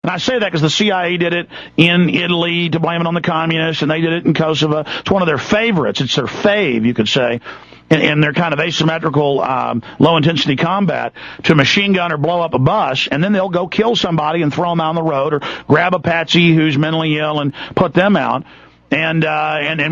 And I say that because the CIA did it in Italy to blame it on the communists, and they did it in Kosovo. It's one of their favorites. It's their fave, you could say, in their kind of asymmetrical, low-intensity combat to machine gun or blow up a bus, and then they'll go kill somebody and throw them out on the road or grab a patsy who's mentally ill and put them out. And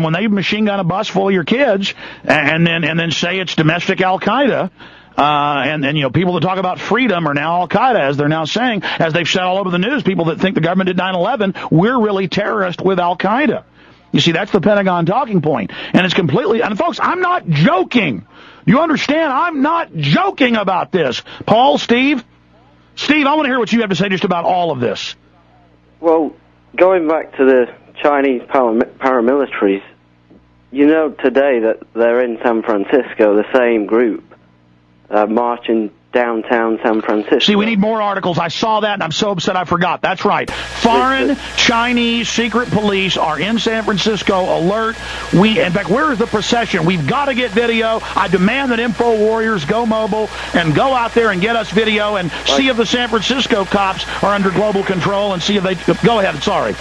when they machine gun a bus full of your kids and then say it's domestic Al-Qaeda, and you know, people that talk about freedom are now Al-Qaeda, as they're now saying, as they've said all over the news, people that think the government did 9/11, we're really terrorists with Al-Qaeda. You see, that's the Pentagon talking point. And it's completely, and folks, I'm not joking. You understand? I'm not joking about this. Paul, Steve, I want to hear what you have to say just about all of this. Well, going back to the Chinese paramilitaries, you know today that they're in San Francisco, the same group, marching downtown San Francisco. See, we need more articles. I saw that, and I'm so upset I forgot. That's right. Foreign Chinese secret police are in San Francisco. Alert. In fact, where is the procession? We've got to get video. I demand that Info Warriors go mobile and go out there and get us video and see if the San Francisco cops are under global control and see if they... Go ahead. Sorry.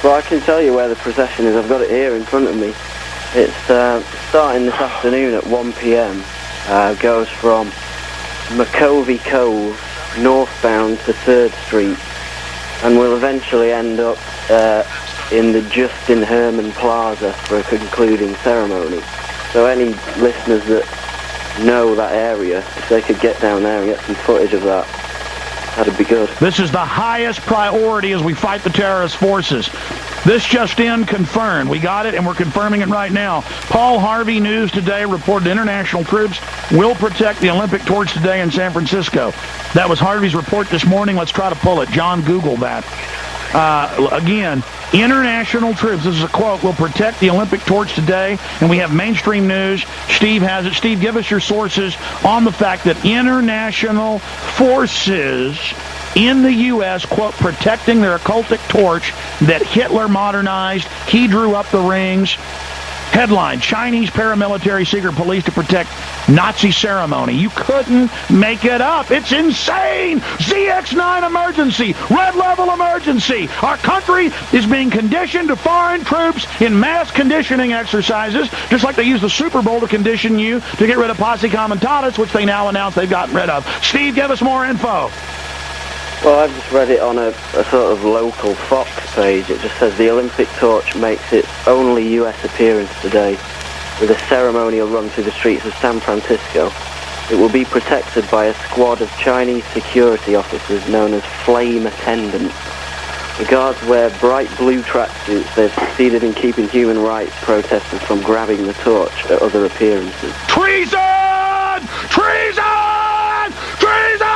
Well, I can tell you where the procession is. I've got it here in front of me. It's starting this afternoon at 1 p.m. Goes from McCovey Cove northbound to 3rd Street, and will eventually end up in the Justin Herman Plaza for a concluding ceremony. So any listeners that know that area, if they could get down there and get some footage of that, that'd be good. This is the highest priority as we fight the terrorist forces. This just in confirmed. We got it, and we're confirming it right now. Paul Harvey, News Today, reported international troops will protect the Olympic torch today in San Francisco. That was Harvey's report this morning. Let's try to pull it. John, Google that. Again, international troops, this is a quote, will protect the Olympic torch today, and we have mainstream news. Steve has it. Steve, give us your sources on the fact that international forces in the U.S., quote, protecting their occultic torch that Hitler modernized. He drew up the rings. Headline, Chinese paramilitary secret police to protect Nazi ceremony. You couldn't make it up. It's insane. ZX9 emergency. Red level emergency. Our country is being conditioned to foreign troops in mass conditioning exercises, just like they used the Super Bowl to condition you to get rid of posse comitatus, which they now announce they've gotten rid of. Steve, give us more info. Well, I've just read it on a sort of local Fox page. It just says the Olympic torch makes its only U.S. appearance today with a ceremonial run through the streets of San Francisco. It will be protected by a squad of Chinese security officers known as flame attendants. The guards wear bright blue tracksuits. They've succeeded in keeping human rights protesters from grabbing the torch at other appearances. Treason! Treason! Treason!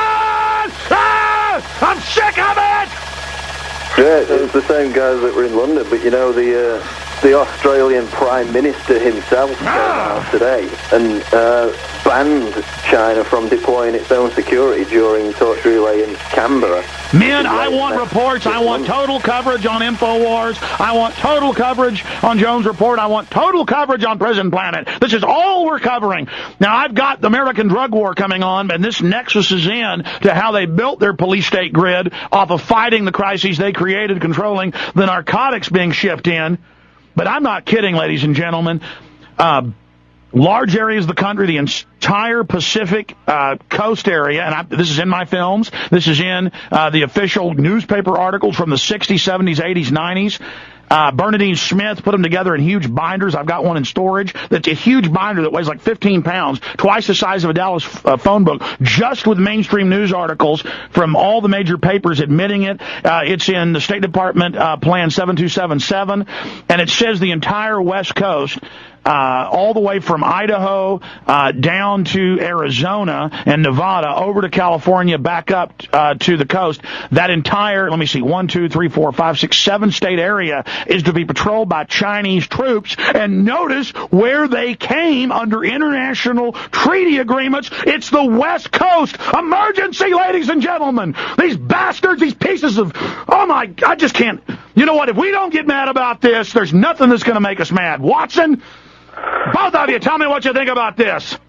I'm sick of it! Yeah, it's the same guys that were in London, but you know, the Australian Prime Minister himself came out today and banned China from deploying its own security during torch relay in Canberra. Men, I want reports. I want total coverage on InfoWars. I want total coverage on Jones Report. I want total coverage on Prison Planet. This is all we're covering. Now, I've got the American drug war coming on, and this nexus is in to how they built their police state grid off of fighting the crises they created, controlling the narcotics being shipped in. But I'm not kidding, ladies and gentlemen. Large areas of the country, the entire Pacific coast area, and this is in my films, this is in the official newspaper articles from the 60s, 70s, 80s, 90s. Bernadine Smith put them together in huge binders. I've got one in storage. That's a huge binder that weighs like 15 pounds, twice the size of a Dallas phone book, just with mainstream news articles from all the major papers admitting it. It's in the State Department Plan 7277, and it says the entire West Coast, all the way from Idaho down to Arizona and Nevada, over to California, back up to the coast. That entire, let me see, 1, 2, 3, 4, 5, 6, 7 state area is to be patrolled by Chinese troops. And notice where they came under international treaty agreements. It's the West Coast. Emergency, ladies and gentlemen. These bastards, these pieces of, oh my, I just can't. You know what? If we don't get mad about this, there's nothing that's going to make us mad. Watson, both of you, tell me what you think about this.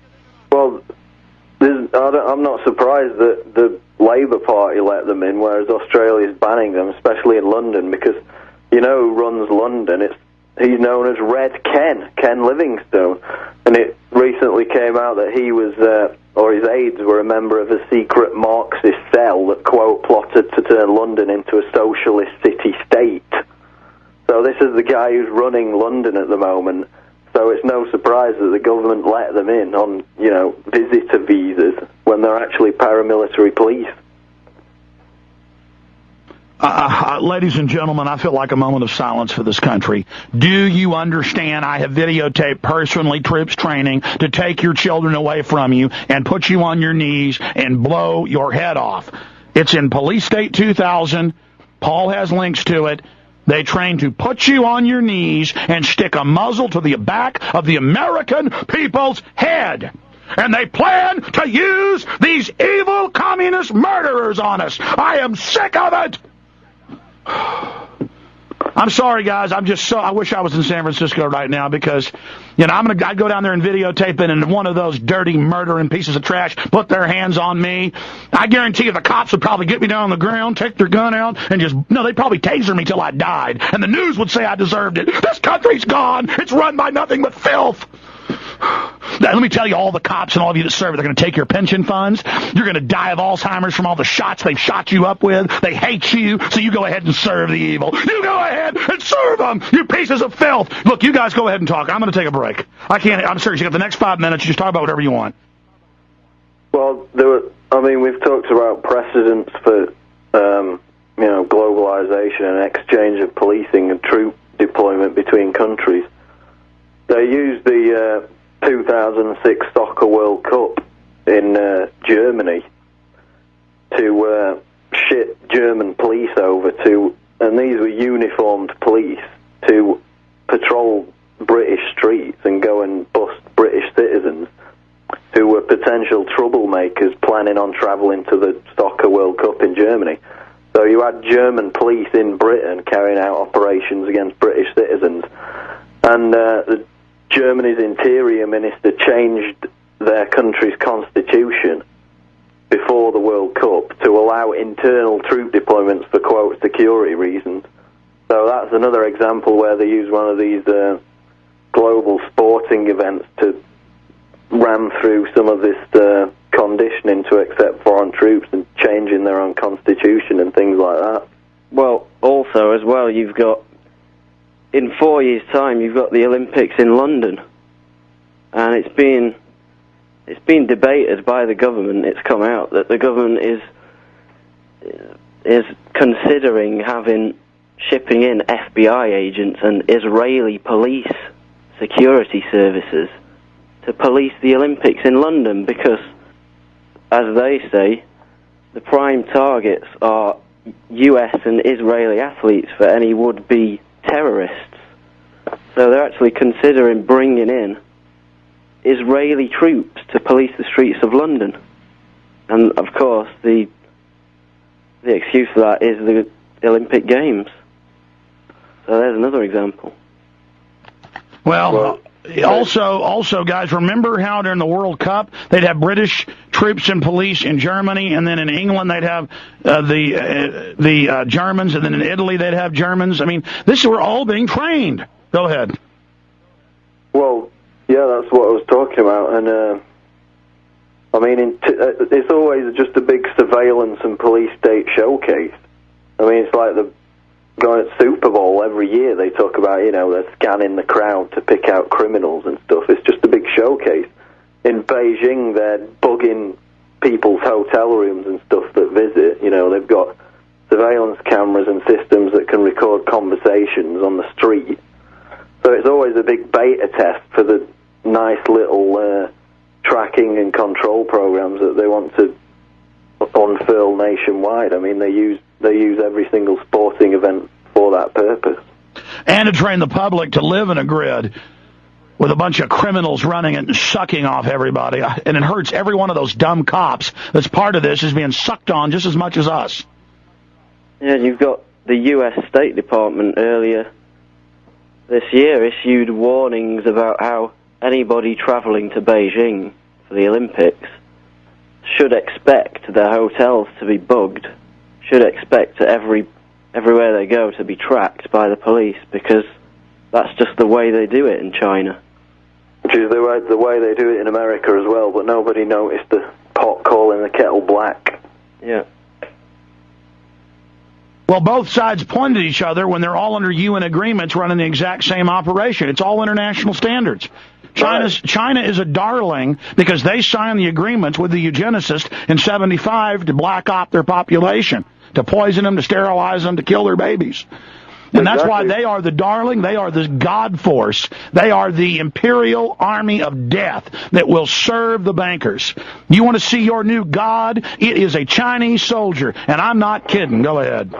Well, I'm not surprised that the Labour Party let them in, whereas Australia's banning them, especially in London, because you know who runs London? He's known as Red Ken Livingstone, and it recently came out that he was, or his aides were a member of a secret Marxist cell that, quote, plotted to turn London into a socialist city-state. So this is the guy who's running London at the moment. So it's no surprise that the government let them in on, you know, visitor visas when they're actually paramilitary police. Ladies and gentlemen, I feel like a moment of silence for this country. Do you understand I have videotaped personally troops training to take your children away from you and put you on your knees and blow your head off? It's in Police State 2000. Paul has links to it. They train to put you on your knees and stick a muzzle to the back of the American people's head. And they plan to use these evil communist murderers on us. I am sick of it. I'm sorry, guys. I wish I was in San Francisco right now because, you know, I'd go down there and videotape it, and one of those dirty, murdering pieces of trash put their hands on me. I guarantee you the cops would probably get me down on the ground, take their gun out, and they'd probably taser me till I died. And the news would say I deserved it. This country's gone. It's run by nothing but filth. Now, let me tell you, all the cops and all of you that serve, they're going to take your pension funds. You're going to die of Alzheimer's from all the shots they've shot you up with. They hate you, so you go ahead and serve the evil. You go ahead and serve them, you pieces of filth. Look, you guys go ahead and talk. I'm going to take a break. I'm serious. You got the next 5 minutes. You just talk about whatever you want. Well, we've talked about precedents for, globalization and exchange of policing and troop deployment between countries. They used the 2006 Soccer World Cup in Germany to ship German police over to, and these were uniformed police, to patrol British streets and go and bust British citizens who were potential troublemakers planning on travelling to the Soccer World Cup in Germany. So you had German police in Britain carrying out operations against British citizens, and Germany's interior minister changed their country's constitution before the World Cup to allow internal troop deployments for, quote, security reasons. So that's another example where they use one of these global sporting events to ram through some of this conditioning to accept foreign troops and changing their own constitution and things like that. Well, also, as well, you've got, in 4 years' time, you've got the Olympics in London, and it's been debated by the government. It's come out that the government is considering shipping in FBI agents and Israeli police security services to police the Olympics in London because, as they say, the prime targets are US and Israeli athletes for any would-be terrorists. So they're actually considering bringing in Israeli troops to police the streets of London. And of course the excuse for that is the Olympic Games. So there's another example. Well, also, guys, remember how during the World Cup they'd have British troops and police in Germany, and then in England they'd have the Germans, and then in Italy they'd have Germans. I mean, we're all being trained. Go ahead. Well, yeah, that's what I was talking about, and it's always just a big surveillance and police state showcase. I mean, it's like going at Super Bowl every year. They talk about, they're scanning the crowd to pick out criminals and stuff. It's just a big showcase. In Beijing, they're bugging people's hotel rooms and stuff that visit. They've got surveillance cameras and systems that can record conversations on the street. So it's always a big beta test for the nice little tracking and control programs that they want to unfurl nationwide. I mean, they use every single sporting event for that purpose. And to train the public to live in a grid with a bunch of criminals running it and sucking off everybody. And it hurts every one of those dumb cops that's part of this is being sucked on just as much as us. Yeah, you've got the U.S. State Department earlier this year issued warnings about how anybody travelling to Beijing for the Olympics should expect their hotels to be bugged, should expect everywhere they go to be tracked by the police, because that's just the way they do it in China. Which is the way they do it in America as well, but nobody noticed the pot calling the kettle black. Yeah. Well, both sides pointed at each other when they're all under UN agreements running the exact same operation. It's all international standards. China is a darling because they signed the agreements with the eugenicists in '75 to black op their population, to poison them, to sterilize them, to kill their babies. And that's why they are the darling. They are the God force. They are the imperial army of death that will serve the bankers. You want to see your new God? It is a Chinese soldier. And I'm not kidding. Go ahead.